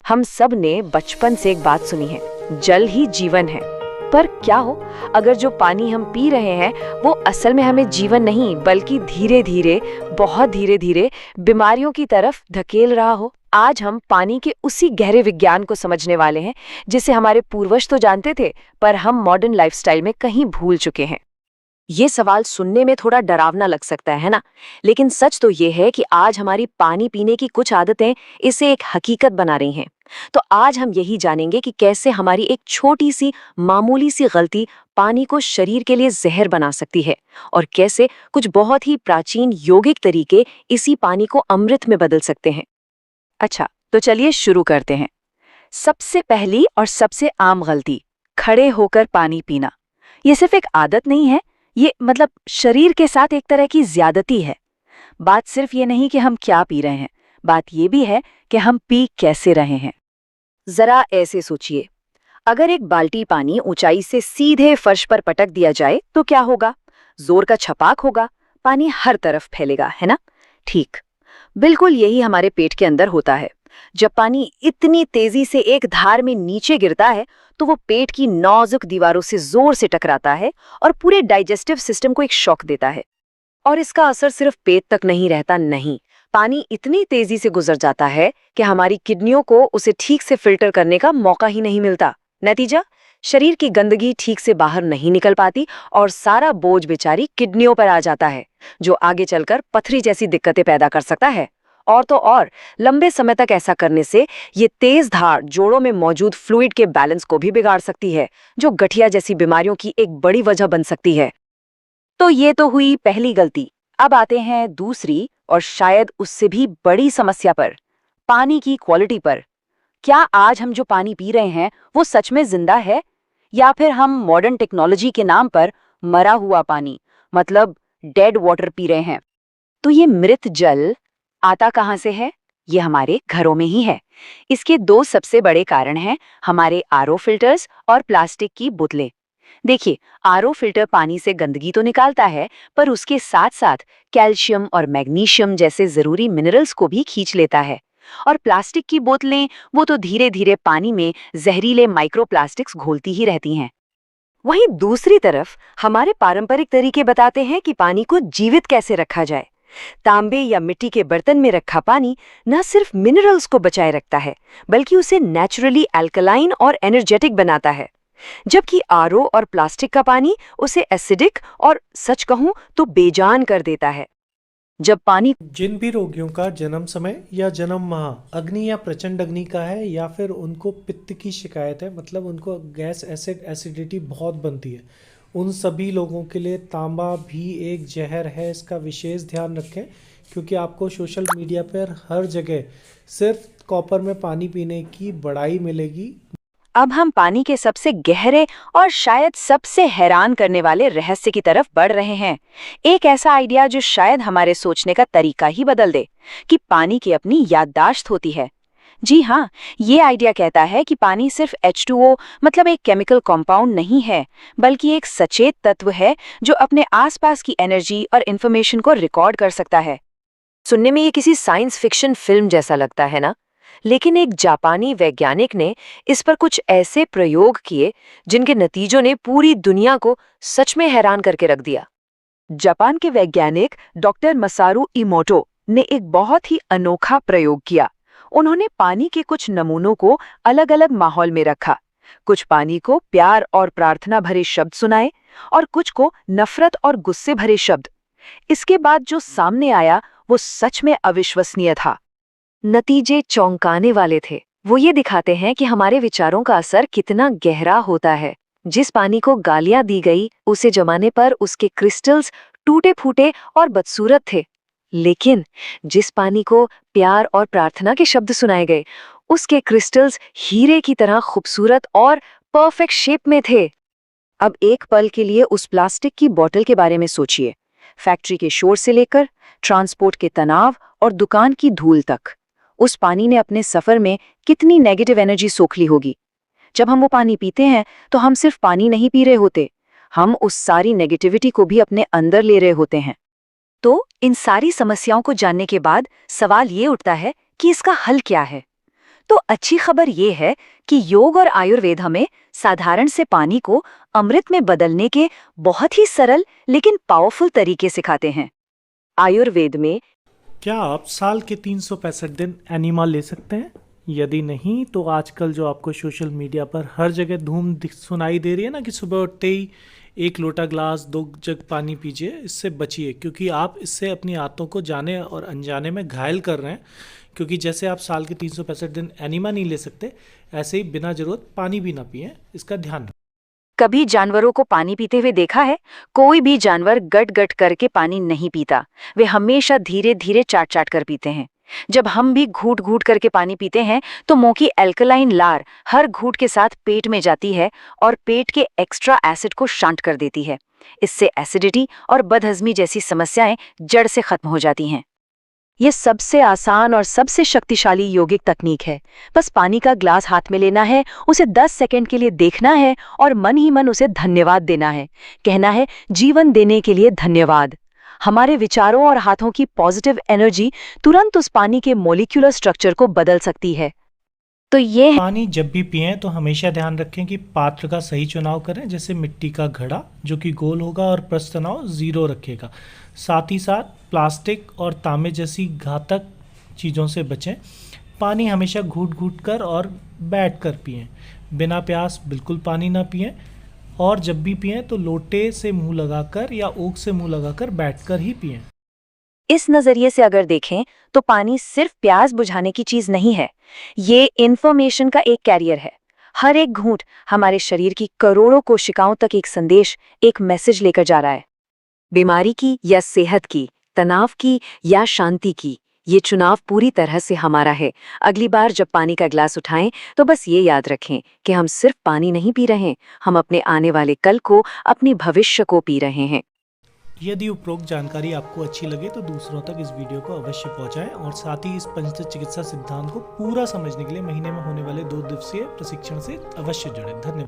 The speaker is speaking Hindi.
हम सब ने बचपन से एक बात सुनी है, जल ही जीवन है। पर क्या हो अगर जो पानी हम पी रहे हैं वो असल में हमें जीवन नहीं बल्कि धीरे धीरे, बहुत धीरे धीरे बीमारियों की तरफ धकेल रहा हो। आज हम पानी के उसी गहरे विज्ञान को समझने वाले हैं जिसे हमारे पूर्वज तो जानते थे, पर हम मॉडर्न लाइफस्टाइल में कहीं भूल चुके हैं। ये सवाल सुनने में थोड़ा डरावना लग सकता है ना, लेकिन सच तो ये है कि आज हमारी पानी पीने की कुछ आदतें इसे एक हकीकत बना रही हैं। तो आज हम यही जानेंगे कि कैसे हमारी एक छोटी सी मामूली सी गलती पानी को शरीर के लिए जहर बना सकती है, और कैसे कुछ बहुत ही प्राचीन यौगिक तरीके इसी पानी को अमृत में बदल सकते हैं। अच्छा, तो चलिए शुरू करते हैं। सबसे पहली और सबसे आम गलती, खड़े होकर पानी पीना। ये सिर्फ एक आदत नहीं है, ये मतलब शरीर के साथ एक तरह की ज्यादती है। बात सिर्फ ये नहीं कि हम क्या पी रहे हैं, बात ये भी है कि हम पी कैसे रहे हैं। जरा ऐसे सोचिए, अगर एक बाल्टी पानी ऊंचाई से सीधे फर्श पर पटक दिया जाए तो क्या होगा? जोर का छपाक होगा, पानी हर तरफ फैलेगा, है ना? ठीक, बिल्कुल यही हमारे पेट के अंदर होता है। जब पानी इतनी तेजी से एक धार में नीचे गिरता है तो वो पेट की नाजुक दीवारों से जोर से टकराता है और पूरे डाइजेस्टिव सिस्टम को एक शॉक देता है। और इसका असर सिर्फ पेट तक नहीं रहता, नहीं, पानी इतनी तेजी से गुजर जाता है कि हमारी किडनियों को उसे ठीक से फिल्टर करने का मौका ही नहीं मिलता। नतीजा, शरीर की गंदगी ठीक से बाहर नहीं निकल पाती और सारा बोझ बेचारी किडनियों पर आ जाता है, जो आगे चलकर पथरी जैसी दिक्कतें पैदा कर सकता है। और तो और, लंबे समय तक ऐसा करने से ये तेज धार जोड़ों में मौजूद फ्लूइड के बैलेंस को भी बिगाड़ सकती है, जो गठिया जैसी बीमारियों की एक बड़ी वजह बन सकती है। तो ये तो हुई पहली गलती। अब आते हैं दूसरी और शायद उससे भी बड़ी समस्या पर, पानी की क्वालिटी पर। क्या आज हम जो पानी पी रहे हैं वो सच में जिंदा है, या फिर हम मॉडर्न टेक्नोलॉजी के नाम पर मरा हुआ पानी, मतलब डेड वाटर पी रहे हैं? तो ये मृत जल आता कहाँ से है? ये हमारे घरों में ही है। इसके दो सबसे बड़े कारण हैं, हमारे आरओ फिल्टर्स और प्लास्टिक की बोतलें। देखिए, आरओ फिल्टर पानी से गंदगी तो निकालता है, पर उसके साथ साथ कैल्शियम और मैग्नीशियम जैसे जरूरी मिनरल्स को भी खींच लेता है। और प्लास्टिक की बोतलें, वो तो धीरे धीरे पानी में जहरीले माइक्रोप्लास्टिक्स घोलती ही रहती हैं। वहीं दूसरी तरफ हमारे पारंपरिक तरीके बताते हैं कि पानी को जीवित कैसे रखा जाए। तांबे या मिट्टी के बर्तन में रखा पानी न सिर्फ मिनरल्स को बचाए रखता है, बल्कि उसे नेचुरली अल्कलाइन और एनर्जेटिक बनाता है। जबकि आरओ और प्लास्टिक का पानी उसे एसिडिक और, सच कहूं तो, बेजान कर देता है। जब पानी, जिन भी रोगियों का जन्म समय या जन्म माह अग्नि या प्रचंड अग्नि का है, या फिर उनको पित्त की शिकायत है, मतलब उनको गैस एसिडिटी बहुत बनती है, उन सभी लोगों के लिए तांबा भी एक जहर है। इसका विशेष ध्यान रखें, क्योंकि आपको सोशल मीडिया पर हर जगह सिर्फ कॉपर में पानी पीने की बड़ाई मिलेगी। अब हम पानी के सबसे गहरे और शायद सबसे हैरान करने वाले रहस्य की तरफ बढ़ रहे हैं। एक ऐसा आइडिया जो शायद हमारे सोचने का तरीका ही बदल दे, कि पानी की अपनी याददाश्त होती है। जी हाँ, ये आइडिया कहता है कि पानी सिर्फ H2O, मतलब एक केमिकल कंपाउंड नहीं है, बल्कि एक सचेत तत्व है जो अपने आसपास की एनर्जी और इंफॉर्मेशन को रिकॉर्ड कर सकता है। सुनने में ये किसी साइंस फिक्शन फिल्म जैसा लगता है ना, लेकिन एक जापानी वैज्ञानिक ने इस पर कुछ ऐसे प्रयोग किए जिनके नतीजों ने पूरी दुनिया को सच में हैरान करके रख दिया। जापान के वैज्ञानिक डॉक्टर मसारू इमोटो ने एक बहुत ही अनोखा प्रयोग किया। उन्होंने पानी के कुछ नमूनों को अलग अलग माहौल में रखा। कुछ पानी को प्यार और प्रार्थना भरे शब्द सुनाए और कुछ को नफरत और गुस्से भरे शब्द। इसके बाद जो सामने आया वो सच में अविश्वसनीय था। नतीजे चौंकाने वाले थे। वो ये दिखाते हैं कि हमारे विचारों का असर कितना गहरा होता है। जिस पानी को गालियां दी गई, उसे जमाने पर उसके क्रिस्टल्स टूटे फूटे और बदसूरत थे, लेकिन जिस पानी को प्यार और प्रार्थना के शब्द सुनाए गए, उसके क्रिस्टल्स हीरे की तरह खूबसूरत और परफेक्ट शेप में थे। अब एक पल के लिए उस प्लास्टिक की बोतल के बारे में सोचिए। फैक्ट्री के शोर से लेकर ट्रांसपोर्ट के तनाव और दुकान की धूल तक, उस पानी ने अपने सफर में कितनी नेगेटिव एनर्जी सोख ली होगी। जब हम वो पानी पीते हैं तो हम सिर्फ पानी नहीं पी रहे होते, हम उस सारी नेगेटिविटी को भी अपने अंदर ले रहे होते हैं। तो इन सारी समस्याओं को जानने के बाद सवाल ये उठता है कि इसका हल क्या है? तो अच्छी खबर ये है कि योग और आयुर्वेद हमें साधारण से पानी को अमृत में बदलने के बहुत ही सरल लेकिन पावरफुल तरीके सिखाते हैं। आयुर्वेद में क्या आप साल के 365 दिन एनिमा ले सकते हैं? यदि नहीं तो आजकल जो आपको सोशल मीडिया पर हर जगह सुनाई दे रही है ना कि सुबह उठते ही 1 लोटा ग्लास 2 जग पानी पीजिए, इससे बचिए, क्योंकि आप इससे अपनी आंतों को जाने और अनजाने में घायल कर रहे हैं। क्योंकि जैसे आप साल के 365 दिन एनिमा नहीं ले सकते, ऐसे ही बिना जरूरत पानी भी ना पिए, इसका ध्यान रखें। कभी जानवरों को पानी पीते हुए देखा है? कोई भी जानवर गट गट करके पानी नहीं पीता, वे हमेशा धीरे धीरे चाट चाट कर पीते हैं। जब हम भी घूट घूट करके पानी पीते हैं तो मुंह की एल्कलाइन लार हर घूट के साथ पेट में जाती है और पेट के एक्स्ट्रा एसिड को शांत कर देती है। इससे एसिडिटी और बदहजमी जैसी समस्याएं जड़ से खत्म हो जाती हैं। ये सबसे आसान और सबसे शक्तिशाली योगिक तकनीक है। बस पानी का ग्लास हाथ में लेना है, उसे 10 सेकंड के लिए देखना है और मन ही मन उसे धन्यवाद देना है। कहना है, जीवन देने के लिए धन्यवाद। हमारे विचारों और हाथों की पॉजिटिव एनर्जी तुरंत उस पानी के मॉलिक्यूलर स्ट्रक्चर को बदल सकती है। तो ये पानी जब भी पिएं तो हमेशा ध्यान रखें कि पात्र का सही चुनाव करें, जैसे मिट्टी का घड़ा जो कि गोल होगा और प्रस्थ तनाव 0 रखेगा। साथ ही साथ प्लास्टिक और तांबे जैसी घातक चीज़ों से बचें। पानी हमेशा घूट घूट कर और बैठ कर पिएं। बिना प्यास बिल्कुल पानी ना पिएं, और जब भी पिएं तो लोटे से मुंह लगाकर या ओक से मुंह लगाकर बैठकर ही पिएं। इस नजरिए से अगर देखें तो पानी सिर्फ प्यास बुझाने की चीज नहीं है, ये इंफॉर्मेशन का एक कैरियर है। हर एक घूंट हमारे शरीर की करोड़ों कोशिकाओं तक एक संदेश, एक मैसेज लेकर जा रहा है। बीमारी की या सेहत की, तनाव की या शांति की, ये चुनाव पूरी तरह से हमारा है। अगली बार जब पानी का ग्लास उठाएं तो बस ये याद रखें कि हम सिर्फ पानी नहीं पी रहे, हम अपने आने वाले कल को, अपनी भविष्य को पी रहे हैं। यदि उपरोक्त जानकारी आपको अच्छी लगे तो दूसरों तक इस वीडियो को अवश्य पहुंचाएं, और साथ ही इस पंचतत्व चिकित्सा सिद्धांत को पूरा समझने के लिए महीने में होने वाले 2 दिवसीय प्रशिक्षण से अवश्य जुड़ें। धन्यवाद।